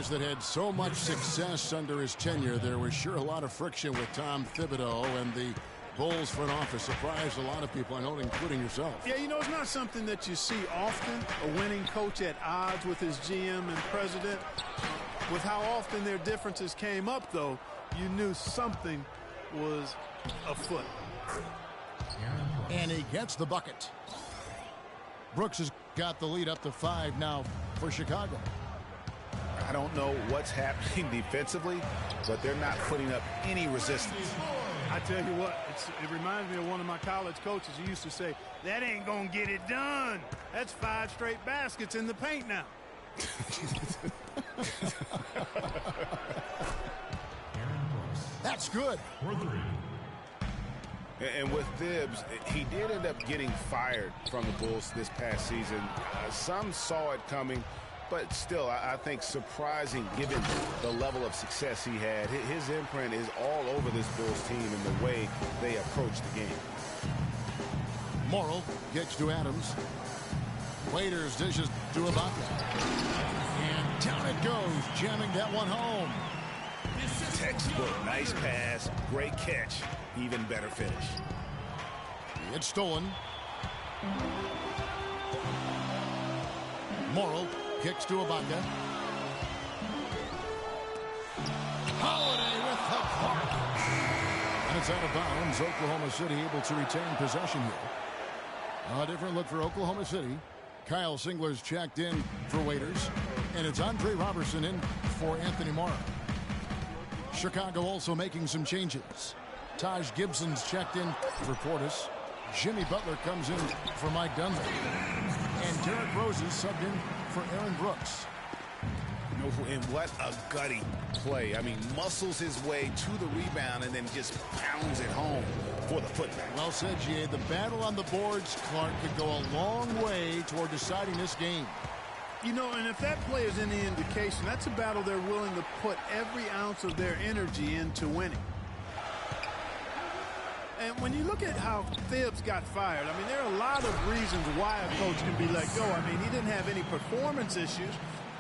guys that had so much success under his tenure, there was sure a lot of friction with Tom Thibodeau, and the Bulls front office surprised a lot of people, I know, including yourself. Yeah, you know, it's not something that you see often, a winning coach at odds with his GM and president. With how often their differences came up, though, you knew something was afoot. And he gets the bucket. Brooks has got the lead up to 5 now for Chicago. I don't know what's happening defensively, but they're not putting up any resistance. I tell you what, it reminds me of one of my college coaches who used to say, that ain't going to get it done. That's 5 straight baskets in the paint now. That's good. And with Thibs, he did end up getting fired from the Bulls this past season. Some saw it coming, but still, I think surprising given the level of success he had. His imprint is all over this Bulls team and the way they approach the game. Morrill gets to Adams. Waiters dishes to Ibaka. And down it goes, jamming that one home. Textbook, nice pass, great catch, even better finish. It's stolen. Morrill kicks to Ibaka. Holiday with the block. And it's out of bounds. Oklahoma City able to retain possession here. A different look for Oklahoma City. Kyle Singler's checked in for Waiters. And it's Andre Robertson in for Anthony Morrow. Chicago also making some changes. Taj Gibson's checked in for Portis. Jimmy Butler comes in for Mike Dunleavy. And Derrick Rose is subbed in for Aaron Brooks. And what a gutty play. I mean, muscles his way to the rebound and then just pounds it home for the putback. Well said, G.A. The battle on the boards, Clark, could go a long way toward deciding this game. You know, and if that play is any indication, that's a battle they're willing to put every ounce of their energy into winning. And when you look at how Thibs got fired, I mean, there are a lot of reasons why a coach can be let go. I mean, he didn't have any performance issues,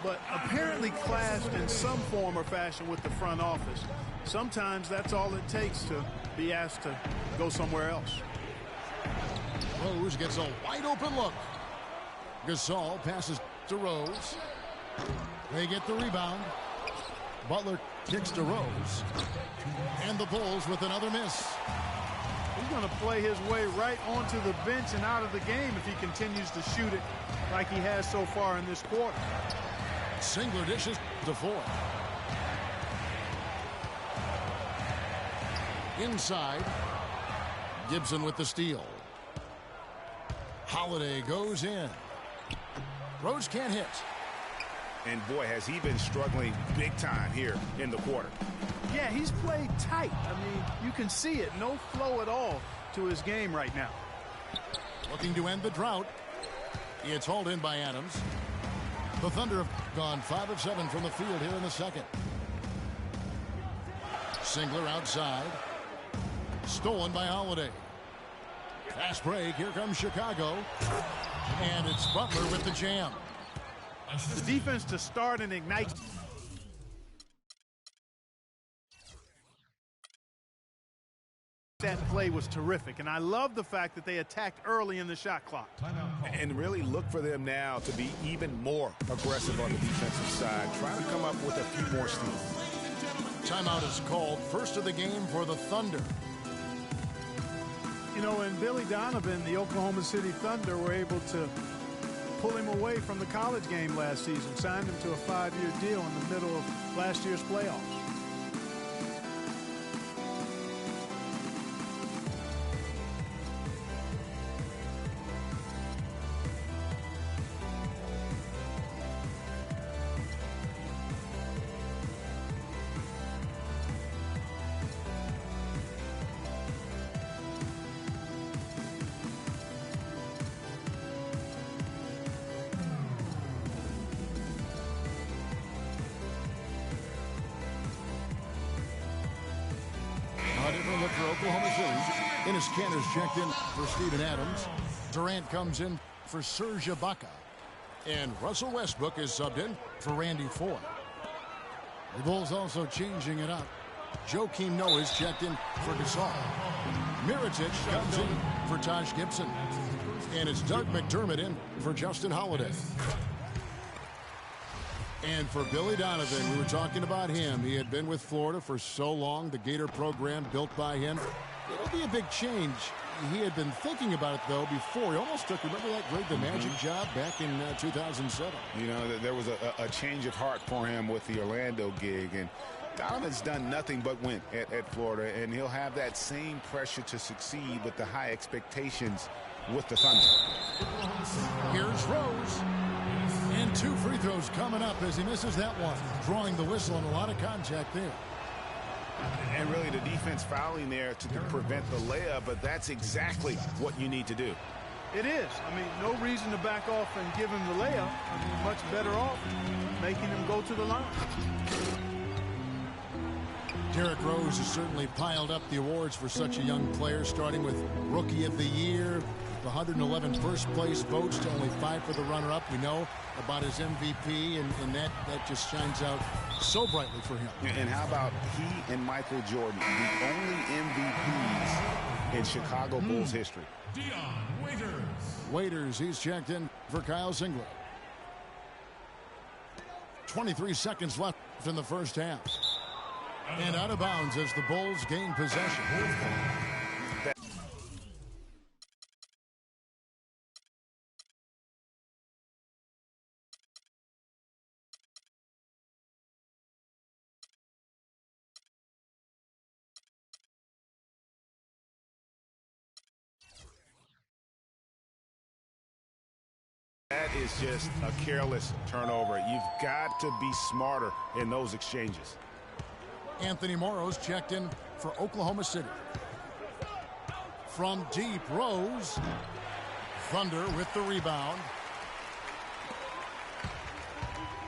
but apparently clashed in some form or fashion with the front office. Sometimes that's all it takes to be asked to go somewhere else. Rose gets a wide open look. Gasol passes to Rose. They get the rebound. Butler kicks to Rose. And the Bulls with another miss. He's going to play his way right onto the bench and out of the game if he continues to shoot it like he has so far in this quarter. Singler dishes to Ford. Inside. Gibson with the steal. Holiday goes in. Rose can't hit. And boy, has he been struggling big time here in the quarter. Yeah, he's played tight. I mean, you can see it. No flow at all to his game right now. Looking to end the drought. It's hauled in by Adams. The Thunder have gone 5 of 7 from the field here in the second. Singler outside. Stolen by Holiday. Fast break. Here comes Chicago. And it's Butler with the jam. The defense to start and ignite. That play was terrific, and I love the fact that they attacked early in the shot clock. And really look for them now to be even more aggressive on the defensive side, trying to come up with a few more steals. Timeout is called. First of the game for the Thunder. You know, and Billy Donovan, the Oklahoma City Thunder, were able to pull him away from the college game last season, signed him to a 5-year deal in the middle of last year's playoffs. For Oklahoma City. Enes Kanter's checked in for Steven Adams. Durant comes in for Serge Ibaka. And Russell Westbrook is subbed in for Randy Ford. The Bulls also changing it up. Joakim Noah's checked in for Gasol. Mirotic comes in for Taj Gibson. And it's Doug McDermott in for Justin Holiday. And for Billy Donovan, we were talking about him. He had been with Florida for so long, the Gator program built by him. It'll be a big change. He had been thinking about it, though, before. He almost took, remember that great The Magic job back in 2007? You know, there was a change of heart for him with the Orlando gig. And Donovan's done nothing but win at Florida. And he'll have that same pressure to succeed with the high expectations with the Thunder. Here's Rose. And 2 free throws coming up as he misses that one. Drawing the whistle and a lot of contact there. And really the defense fouling there to prevent the layup, but that's exactly what you need to do. It is. I mean, no reason to back off and give him the layup. I mean, much better off making him go to the line. Derrick Rose has certainly piled up the awards for such a young player, starting with Rookie of the Year, the 111 first-place votes to only 5 for the runner-up. We know about his MVP, and that just shines out so brightly for him. And how about he and Michael Jordan, the only MVPs in Chicago Bulls history? Waiters, he's checked in for Kyle Singler. 23 seconds left in the first half. And out of bounds as the Bulls gain possession. That is just a careless turnover. You've got to be smarter in those exchanges. Anthony Morrow's checked in for Oklahoma City. From deep, Rose. Thunder with the rebound.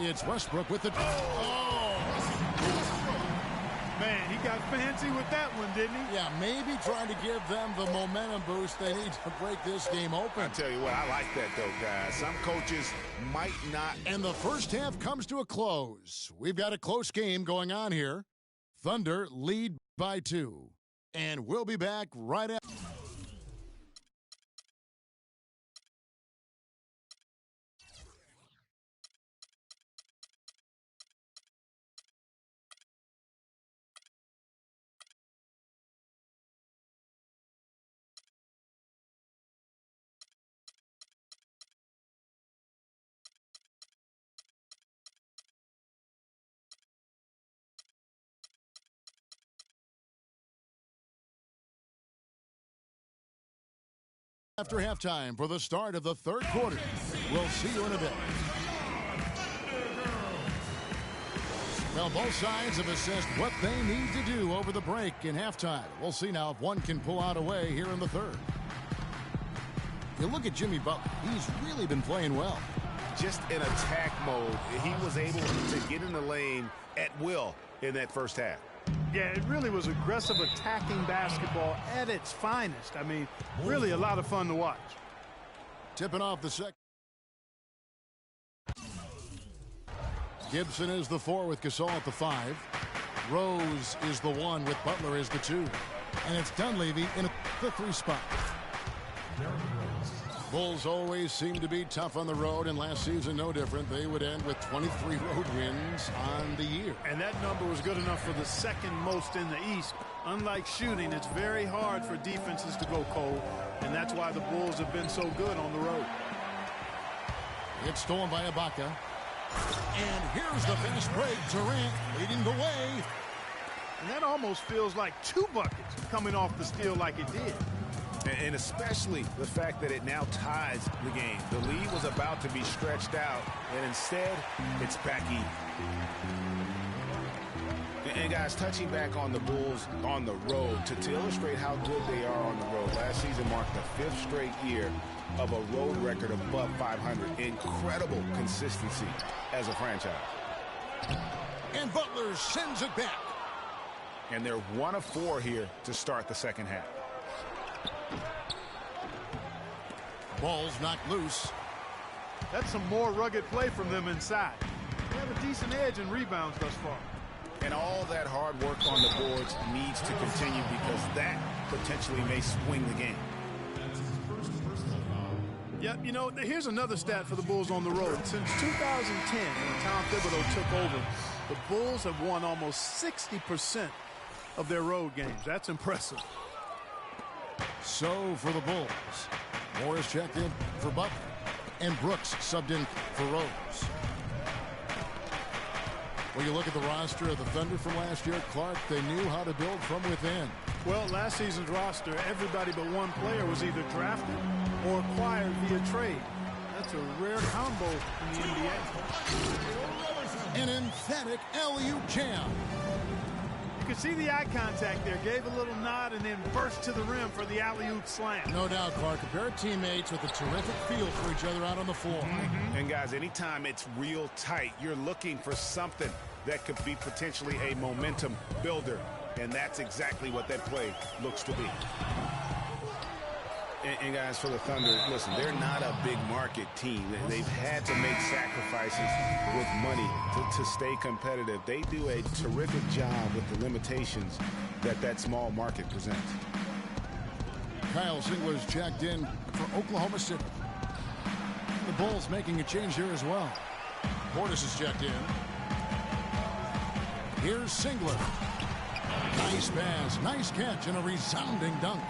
It's Westbrook with the... Man, he got fancy with that one, didn't he? Yeah, maybe trying to give them the momentum boost they need to break this game open. I tell you what, I like that, though, guys. Some coaches might not... And the first half comes to a close. We've got a close game going on here. Thunder lead by 2. And we'll be back right after. After halftime for the start of the third quarter. We'll see you in a bit. Well, both sides have assessed what they need to do over the break in halftime. We'll see now if one can pull out a way here in the third. You look at Jimmy Butler. He's really been playing well. Just in attack mode, he was able to get in the lane at will in that first half. Yeah, it really was aggressive attacking basketball at its finest. I mean, really a lot of fun to watch. Tipping off the second. Gibson is the 4 with Gasol at the 5. Rose is the 1 with Butler as the 2. And it's Dunleavy in the 3 spot. Bulls always seem to be tough on the road, and last season no different. They would end with 23 road wins on the year. And that number was good enough for the second most in the East. Unlike shooting, it's very hard for defenses to go cold, and that's why the Bulls have been so good on the road. It's stolen by Ibaka. And here's the fast break. Durant leading the way. And that almost feels like 2 buckets coming off the steal like it did. And especially the fact that it now ties the game. The lead was about to be stretched out, and instead, it's back even. And guys, touching back on the Bulls on the road, to illustrate how good they are on the road, last season marked the 5th straight year of a road record above 500. Incredible consistency as a franchise. And Butler sends it back. And they're 1 of 4 here to start the second half. Ball's knocked loose. That's some more rugged play from them inside. They have a decent edge in rebounds thus far. And all that hard work on the boards needs to continue because that potentially may swing the game. Yep, you know, here's another stat for the Bulls on the road. Since 2010, when Tom Thibodeau took over, the Bulls have won almost 60% of their road games. That's impressive. So for the Bulls, Morris checked in for Butler, and Brooks subbed in for Rose. When you look at the roster of the Thunder from last year, Clark, they knew how to build from within. Well, last season's roster, everybody but one player was either drafted or acquired via trade. That's a rare combo in the NBA. An emphatic alley-oop jam. You can see the eye contact there. Gave a little nod and then burst to the rim for the alley-oop slam. No doubt, Clark. A pair of teammates with a terrific feel for each other out on the floor. And, guys, anytime it's real tight, you're looking for something that could be potentially a momentum builder. And that's exactly what that play looks to be. And guys, for the Thunder, listen, they're not a big market team. They've had to make sacrifices with money to stay competitive. They do a terrific job with the limitations that small market presents. Kyle Singler's checked in for Oklahoma City. The Bulls making a change here as well. Portis is checked in. Here's Singler. Nice pass, nice catch, and a resounding dunk.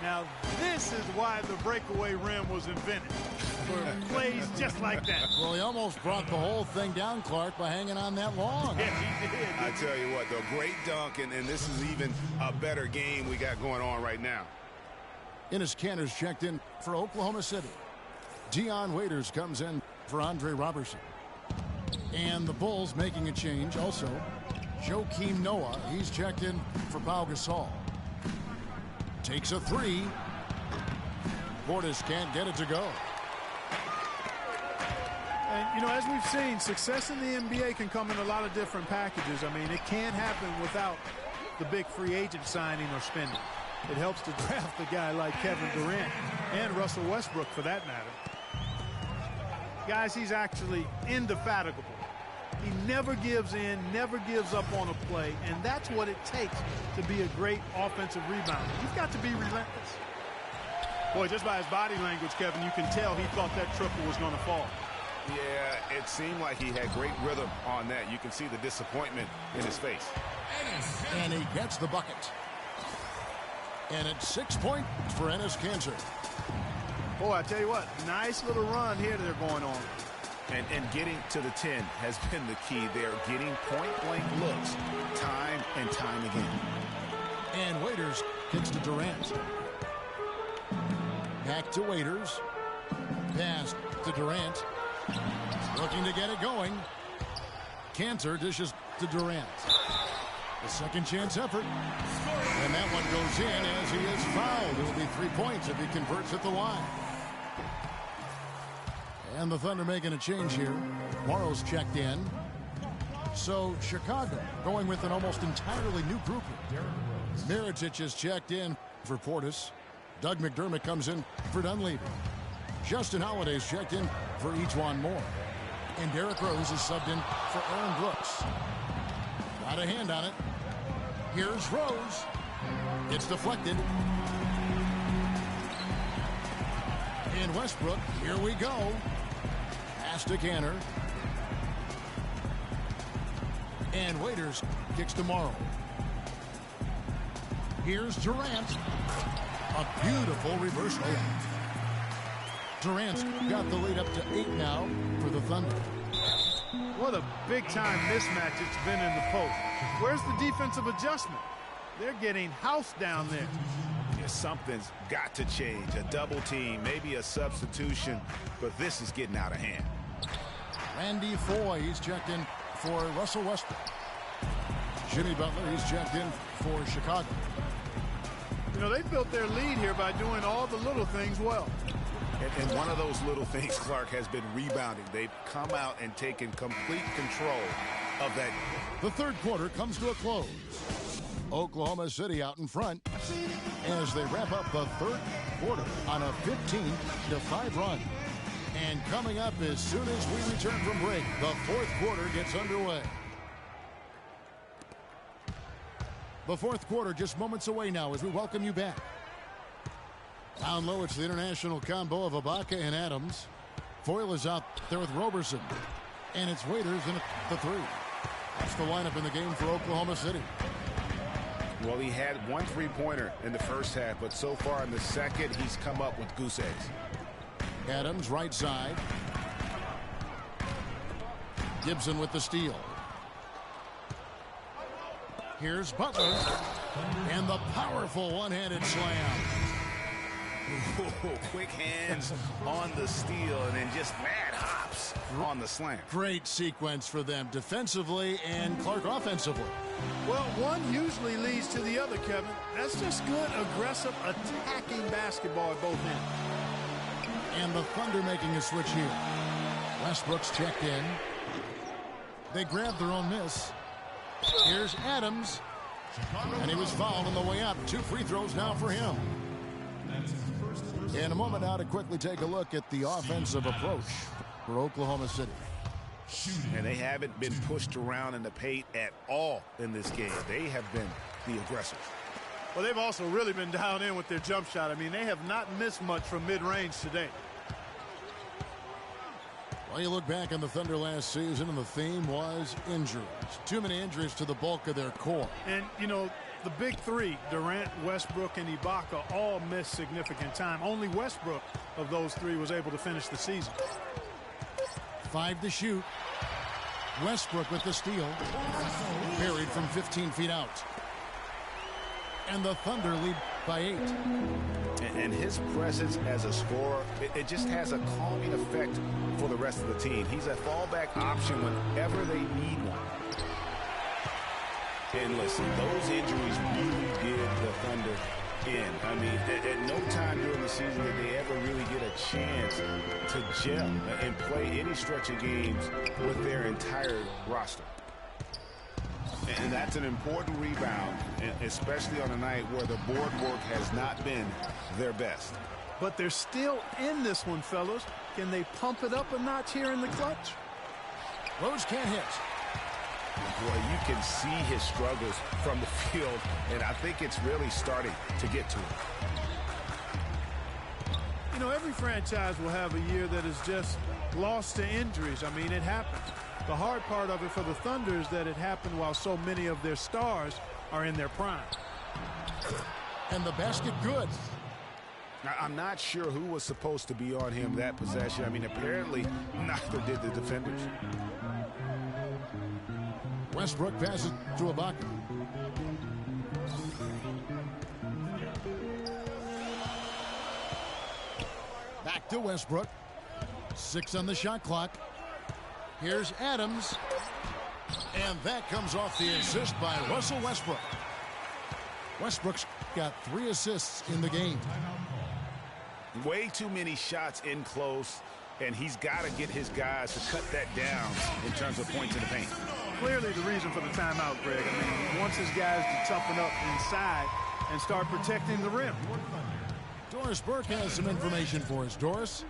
Now, this is why the breakaway rim was invented, for plays just like that. Well, he almost brought the whole thing down, Clark, by hanging on that long. Yeah, he did. I tell you what, though, great dunk, and this is even a better game we got going on right now. Enes Kanter's checked in for Oklahoma City. Dion Waiters comes in for Andre Robertson. And the Bulls making a change also. Joakim Noah, he's checked in for Pau Gasol. Takes a three. Portis can't get it to go. And, you know, as we've seen, success in the NBA can come in a lot of different packages. I mean, it can't happen without the big free agent signing or spending. It helps to draft a guy like Kevin Durant and Russell Westbrook, for that matter. Guys, he's actually indefatigable. He never gives in, never gives up on a play, and that's what it takes to be a great offensive rebounder. You've got to be relentless. Boy, just by his body language, Kevin, you can tell he thought that triple was going to fall. Yeah, it seemed like he had great rhythm on that. You can see the disappointment in his face. And he gets the bucket. And it's 6 points for Enes Kanter. Boy, I tell you what, nice little run here they're going on. And getting to the 10 has been the key. They're getting point-blank looks time and time again. And Waiters kicks to Durant. Back to Waiters. Pass to Durant. Looking to get it going. Kanter dishes to Durant. The second chance effort. And that one goes in as he is fouled. It will be 3 points if he converts at the line. And the Thunder making a change here. Morrow's checked in. So Chicago going with an almost entirely new group. Mirotic is checked in for Portis. Doug McDermott comes in for Dunleavy. Justin Holiday's checked in for Ejuan Moore. And Derrick Rose is subbed in for Aaron Brooks. Got a hand on it. Here's Rose. It's deflected. And Westbrook, here we go. Pass to Kanter. And Waiters kicks to Morrow. Here's Durant. A beautiful reverse layup. Durant's got the lead up to 8 now for the Thunder. What a big-time mismatch it's been in the post. Where's the defensive adjustment? They're getting housed down there. Yeah, something's got to change. A double team, maybe a substitution, but this is getting out of hand. Randy Foye, he's checked in for Russell Westbrook. Jimmy Butler, he's checked in for Chicago. You know, they built their lead here by doing all the little things well. And one of those little things, Clark, has been rebounding. They've come out and taken complete control of that. The third quarter comes to a close. Oklahoma City out in front as they wrap up the third quarter on a 15-5 run. And coming up as soon as we return from break, the fourth quarter gets underway. The fourth quarter just moments away now as we welcome you back. Down low, it's the international combo of Ibaka and Adams. Foyle is out there with Roberson. And it's Waiters in the three. That's the lineup in the game for Oklahoma City. Well, he had one three-pointer in the first half, but so far in the second, he's come up with goose eggs. Adams, right side. Gibson with the steal. Here's Butler. And the powerful one-handed slam. Ooh, quick hands on the steal and then just mad hops on the slam. Great sequence for them defensively and Clark offensively. Well, one usually leads to the other, Kevin. That's just good, aggressive, attacking basketball at both ends. And the Thunder making a switch here. Westbrook's checked in. They grabbed their own miss. Here's Adams. And he was fouled on the way up. 2 free throws now for him. In a moment now to quickly take a look at the offensive approach for Oklahoma City. And they haven't been pushed around in the paint at all in this game. They have been the aggressors. Well, they've also really been down in with their jump shot. I mean, they have not missed much from mid-range today. Well, you look back on the Thunder last season, and the theme was injuries. Too many injuries to the bulk of their core. And, you know, the big three, Durant, Westbrook, and Ibaka, all missed significant time. Only Westbrook of those three was able to finish the season. 5 to shoot. Westbrook with the steal. Buried from 15 feet out. And the Thunder lead by 8. And his presence as a scorer, it just has a calming effect for the rest of the team. He's a fallback option whenever they need one. And listen, those injuries really did the Thunder in. I mean, at no time during the season did they ever really get a chance to gel and play any stretch of games with their entire roster. And that's an important rebound, especially on a night where the board work has not been their best. But they're still in this one, fellas. Can they pump it up a notch here in the clutch? Rose can't hit. Boy, you can see his struggles from the field, and I think it's really starting to get to him. You know, every franchise will have a year that is just lost to injuries. I mean, it happens. The hard part of it for the Thunder is that it happened while so many of their stars are in their prime. And the basket good. Now, I'm not sure who was supposed to be on him that possession. I mean, apparently neither did the defenders. Westbrook passes to Ibaka. Back to Westbrook. 6 on the shot clock. Here's Adams. And that comes off the assist by Russell Westbrook. Westbrook's got 3 assists in the game. Way too many shots in close, and he's got to get his guys to cut that down in terms of points in the paint. Clearly the reason for the timeout, Greg. I mean, he wants his guys to toughen up inside and start protecting the rim. Doris Burke has some information for us. Doris?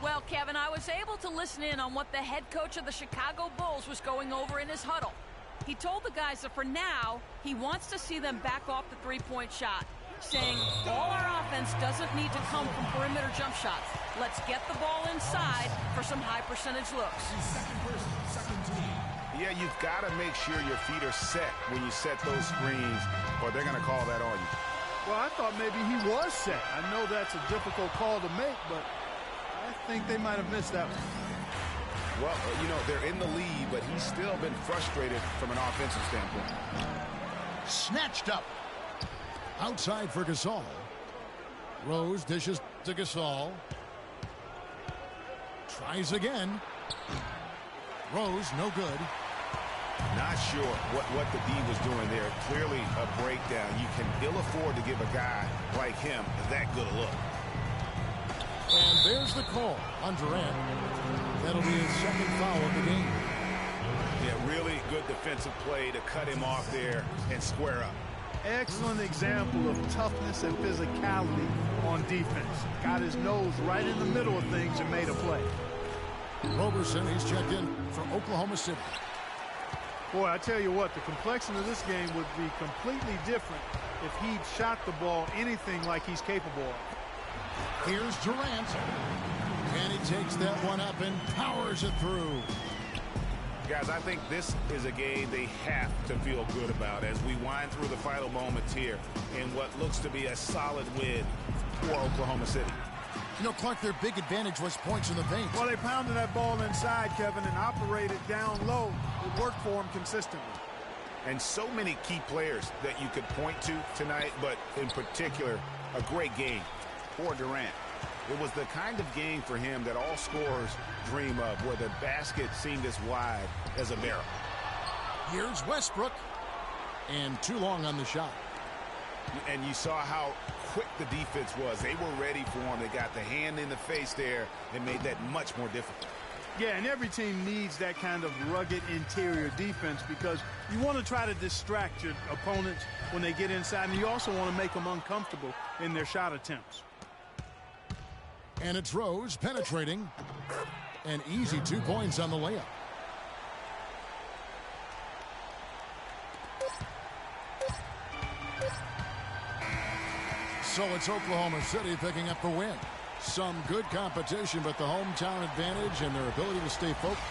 Well, Kevin, I was able to listen in on what the head coach of the Chicago Bulls was going over in his huddle. He told the guys that for now, he wants to see them back off the three-point shot, saying all our offense doesn't need to come from perimeter jump shots. Let's get the ball inside for some high-percentage looks. Yeah, you've got to make sure your feet are set when you set those screens, or they're going to call that on you. Well, I thought maybe he was set. I know that's a difficult call to make, but I think they might have missed that one. Well, you know, they're in the lead, but he's still been frustrated from an offensive standpoint. Snatched up. Outside for Gasol. Rose dishes to Gasol. Tries again. Rose, no good. Not sure what the D was doing there. Clearly a breakdown. You can ill afford to give a guy like him that good a look. And there's the call on Durant. That'll be his second foul of the game. Yeah, really good defensive play to cut him off there and square up. Excellent example of toughness and physicality on defense. Got his nose right in the middle of things and made a play. Roberson, he's checked in for Oklahoma City. Boy, I tell you what, the complexion of this game would be completely different if he'd shot the ball anything like he's capable of. Here's Durant. And he takes that one up and powers it through. Guys, I think this is a game they have to feel good about as we wind through the final moments here in what looks to be a solid win for Oklahoma City. You know, Clark, their big advantage was points in the paint. Well, they pounded that ball inside, Kevin, and operated down low. It worked for them consistently. And so many key players that you could point to tonight, but in particular, a great game for Durant. It was the kind of game for him that all scorers dream of, where the basket seemed as wide as a barrel. Here's Westbrook. And too long on the shot. And you saw how quick the defense was. They were ready for him. They got the hand in the face there and made that much more difficult. Yeah, and every team needs that kind of rugged interior defense because you want to try to distract your opponents when they get inside, and you also want to make them uncomfortable in their shot attempts. And it's Rose penetrating. An easy 2 points on the layup. So it's Oklahoma City picking up the win. Some good competition, but the hometown advantage and their ability to stay focused.